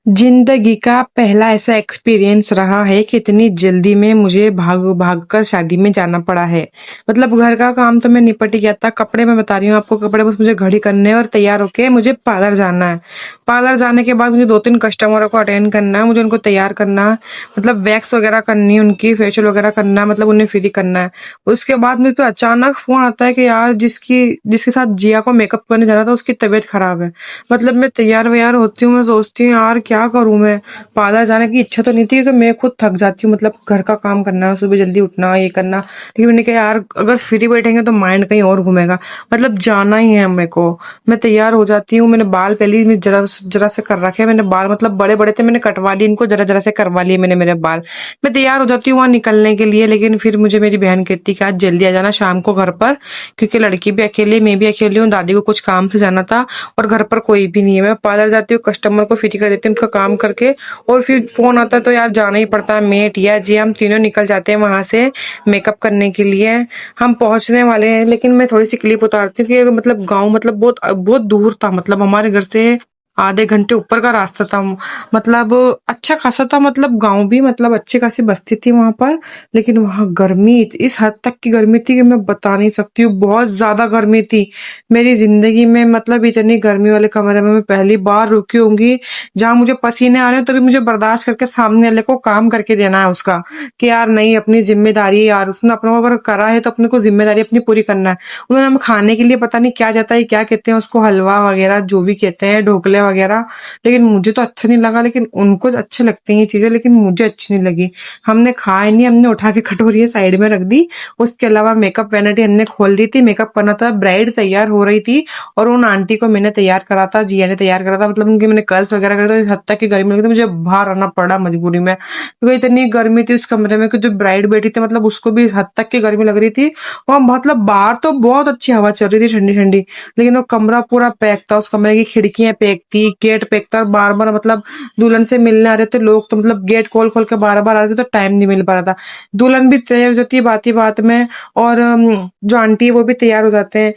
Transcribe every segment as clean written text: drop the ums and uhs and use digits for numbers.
जिंदगी का पहला ऐसा एक्सपीरियंस रहा है कि इतनी जल्दी में मुझे भाग भाग कर शादी में जाना पड़ा है। मतलब घर का काम तो मैं निपट ही गया था। कपड़े मैं बता रही हूँ आपको, कपड़े बस मुझे घड़ी करने हैं और तैयार होके मुझे पार्लर जाना है। पार्लर जाने के बाद मुझे 2-3 कस्टमरों को अटेंड करना है, मुझे उनको तैयार करना है, मतलब वैक्स वगैरह करनी है, उनकी फेशियल वगैरह करना है, मतलब उन्हें फ्री करना है। उसके बाद मुझे तो अचानक फोन आता है कि यार जिसकी जिसके साथ जिया को मेकअप करने जाना था उसकी तबीयत खराब है। मतलब मैं तैयार वैयार होती हूँ, मैं सोचती हूँ यार क्या करूँ मैं। पार्लर जाने की इच्छा तो नहीं थी क्योंकि मैं खुद थक जाती हूँ, मतलब घर का काम करना, सुबह जल्दी उठना, ये करना। लेकिन मैंने कहा यार अगर फ्री बैठेंगे तो माइंड कहीं और घूमेगा, मतलब जाना ही है मेरे को। मैं तैयार हो जाती हूँ, मैंने बाल पहले ही जरा जरा से कर रखे हैं, मैंने बाल मतलब बड़े बड़े थे, मैंने कटवा लिए इनको, जरा जरा से करवा लिए मैंने मेरे बाल। मैं तैयार हो जाती हूँ वहां निकलने के लिए, लेकिन फिर मुझे मेरी बहन कहती कि आज जल्दी आ जाना शाम को घर पर, क्योंकि लड़की भी अकेली, मैं भी अकेली हूँ, दादी को कुछ काम से जाना था और घर पर कोई भी नहीं है। मैं पार्लर जाती हूँ, कस्टमर को फ्री कर देती हूँ उनका काम करके, और फिर फोन आता है तो यार जाना ही पड़ता है। मेट या जी हम तीनों निकल जाते हैं वहां से मेकअप करने के लिए। हम पहुंचने वाले हैं, लेकिन मैं थोड़ी सी क्लिप उतारती हूँ कि मतलब गांव मतलब बहुत बहुत दूर था, मतलब हमारे घर से आधे घंटे ऊपर का रास्ता था। मतलब अच्छा खासा था, मतलब गांव भी, मतलब अच्छी खासी बस्ती थी वहां पर। लेकिन वहां गर्मी इस हद तक की गर्मी थी कि मैं बता नहीं सकती हूँ, बहुत ज्यादा गर्मी थी। मेरी जिंदगी में मतलब इतनी गर्मी वाले कमरे में मैं पहली बार रुकी होंगी, जहां मुझे पसीने आ रहे हो तभी मुझे बर्दाश्त करके सामने वाले को काम करके देना है उसका, कि यार नहीं अपनी जिम्मेदारी है यार, उसने अपने को अगर करा है तो अपने को जिम्मेदारी अपनी पूरी करना है। उन्होंने हमें खाने के लिए पता नहीं क्या जाता है, क्या कहते हैं उसको, हलवा वगैरह जो भी कहते हैं, ढोकले वगैरह। लेकिन मुझे तो अच्छा नहीं लगा, लेकिन उनको अच्छे लगती हैं ये चीजें, लेकिन मुझे अच्छी नहीं लगी। हमने खाया नहीं, हमने उठा के कटोरी साइड में रख दी। उसके अलावा मेकअप वैनिटी हमने खोल दी थी, मेकअप करना था, ब्राइड तैयार हो रही थी और उन आंटी को मैंने तैयार करा था, जिया ने तैयार करा था, मतलब उनकी मैंने कर्ल्स वगैरह करे थे। इस हद तक की गर्मी लगी थी, मुझे बाहर आना पड़ा मजबूरी में, क्योंकि इतनी गर्मी थी उस कमरे में कि जो ब्राइड बैठी थी मतलब उसको भी इस हद तक की गर्मी लग रही थी। वहां मतलब बाहर तो बहुत अच्छी हवा चल रही थी, ठंडी ठंडी, लेकिन वो कमरा पूरा पैक था, उस कमरे की खिड़कियां पैक थी, गेट पैक था, और बार बार मतलब दुल्हन से मिलने आ रहे थे लोग, तो मतलब गेट खोल खोल के बार बार आ रहे थे, तो टाइम नहीं मिल पा रहा था। दुल्हन भी तैयार हो जाती है बात ही बात में, और जो आंटी है वो भी तैयार हो जाते हैं।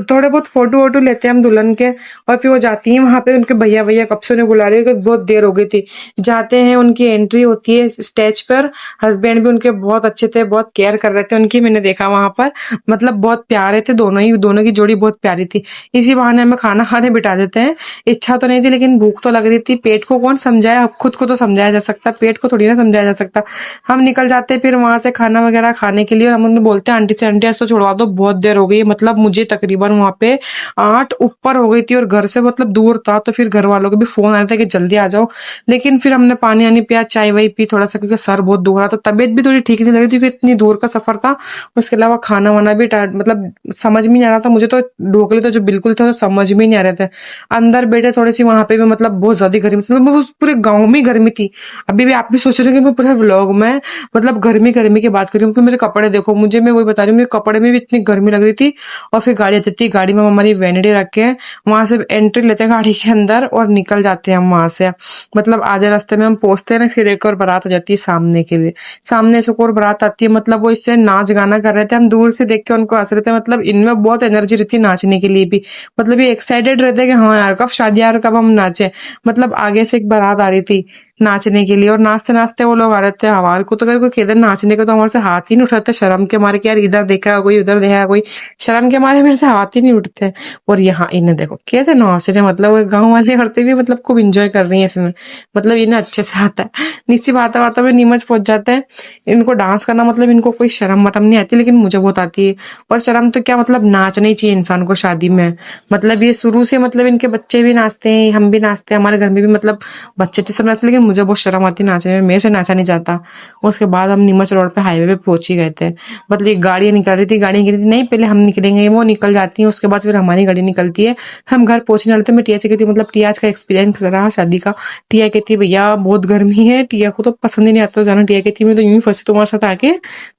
थोड़े बहुत फोटो वोटो लेते हैं हम दुल्हन के, और फिर वो जाती हैं वहां पे, उनके भैया भैया कब से उन्हें बुला रहे हैं, बहुत देर हो गई थी। जाते हैं, उनकी एंट्री होती है स्टेज पर। हस्बैंड भी उनके बहुत अच्छे थे, बहुत केयर कर रहे थे उनकी, मैंने देखा वहां पर, मतलब बहुत प्यारे थे दोनों ही, दोनों की जोड़ी बहुत प्यारी थी। इसी बहाने हमें खाना खाने बिठा देते हैं। इच्छा तो नहीं थी लेकिन भूख तो लग रही थी, पेट को कौन समझाए, अब खुद को तो समझाया जा सकता, पेट को थोड़ी ना समझाया जा सकता। हम निकल जाते हैं फिर वहां से खाना वगैरह खाने के लिए, और हम उन्हें बोलते हैं आंटी से, आंटी आज तो छुड़वा दो, बहुत देर हो गई। मतलब मुझे तकरीबन वहां पे 8 ऊपर हो गई थी और घर से मतलब दूर था, तो फिर घर वालों के भी फोन आ रहे थे कि जल्दी आ जाओ। लेकिन फिर हमने पानी आनी पिया, चाय वाई पी थोड़ा सा, क्योंकि सर बहुत दुख रहा था, तबीयत भी थोड़ी ठीक नहीं लग रही थी क्योंकि इतनी दूर का सफर था। उसके अलावा खाना वाना भी मतलब समझ में नहीं आ रहा था मुझे, तो ढोकले तो जो बिल्कुल थे तो समझ में नहीं आ रहे थे। अंदर बैठे थोड़ी सी वहां पे भी मतलब बहुत ज्यादा गर्मी थी, मतलब उस पूरे गाँव में गर्मी थी। अभी भी आप भी सोच रहे हो कि मैं पूरे व्लॉग में मतलब गर्मी गर्मी की बात कर रही हूँ, तो मेरे कपड़े देखो, मुझे मैं वही बता रही हूँ, मेरे कपड़े में भी इतनी गर्मी लग रही थी। और फिर गाड़ी आ जाती है, गाड़ी में हम हमारी वैनिटी रख के वहां से एंट्री लेते हैं गाड़ी के अंदर और निकल जाते हैं हम वहां से। मतलब आधे रास्ते में हम पहुंचते हैं ना, फिर एक और बारात आ जाती है सामने के लिए, सामने से एक और बारात आती है, मतलब वो इससे नाच गाना कर रहे थे, हम दूर से देख के उनको हंस रहे थे। मतलब इनमें बहुत एनर्जी रहती है नाचने के लिए भी, मतलब ये एक्साइटेड रहते हैं कि हाँ यार कब शादी, यार कब हम नाचे। मतलब आगे से एक बारात आ रही थी नाचने के लिए, और नाचते नाचते वो लोग आ रहे थे। हमारे को तो अगर कोई कहते नाचने को तो हमारे से हाथ ही नहीं उठाते, शर्म के मारे कि यार इधर देखा कोई उधर देखा कोई, शर्म के मारे मेरे से हाथ ही नहीं उठते। और यहाँ इन्हें देखो कैसे नाच रहे, मतलब गाँव वाले करते भी मतलब खूब इंजॉय कर रही है इसमें, मतलब इन्हें अच्छे से आता है। निश्चित आता आता में नीमच पहुंच जाते हैं। इनको डांस करना मतलब इनको कोई शर्म वरम नहीं आती, लेकिन मुझे बहुत आती है। और शर्म तो क्या, मतलब नाचना ही चाहिए इंसान को शादी में। मतलब ये शुरू से मतलब इनके बच्चे भी नाचते हैं, हम भी नाचते हैं, हमारे घर में भी मतलब बच्चे अच्छे सब नाचते हैं, लेकिन मुझे बहुत शर्म आती है नाचने में, मेरे से नाचा नहीं जाता। उसके बाद हम नीमच रोड पे हाईवे पे पहुंच ही गए थे। मतलब ये गाड़ियां निकल रही थी, गाड़ी निकल रही थी, नहीं पहले हम निकलेंगे, वो निकल जाती है, उसके बाद फिर हमारी गाड़ी निकलती है। हम घर पहुंचने वाले थे। मैं टिया से कहती हूँ मतलब टिया आज का एक्सपीरियंस रहा शादी का। टिया कहती है भैया बहुत गर्मी है, टिया को तो पसंद ही नहीं आता जाना। टिया कहती है मैं तो यूं ही फंसी तुम्हारे साथ आके,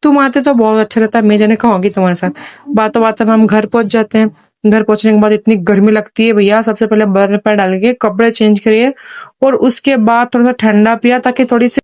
तुम आते तो बहुत अच्छा रहता, मैं जाने कहूंगी तुम्हारे साथ। बातों बातों में हम घर पहुंच जाते हैं। घर पहुंचने के बाद इतनी गर्मी लगती है भैया, सबसे पहले बर्फ पर डाल के कपड़े चेंज करिए, और उसके बाद थोड़ा सा ठंडा पिया ताकि थोड़ी सी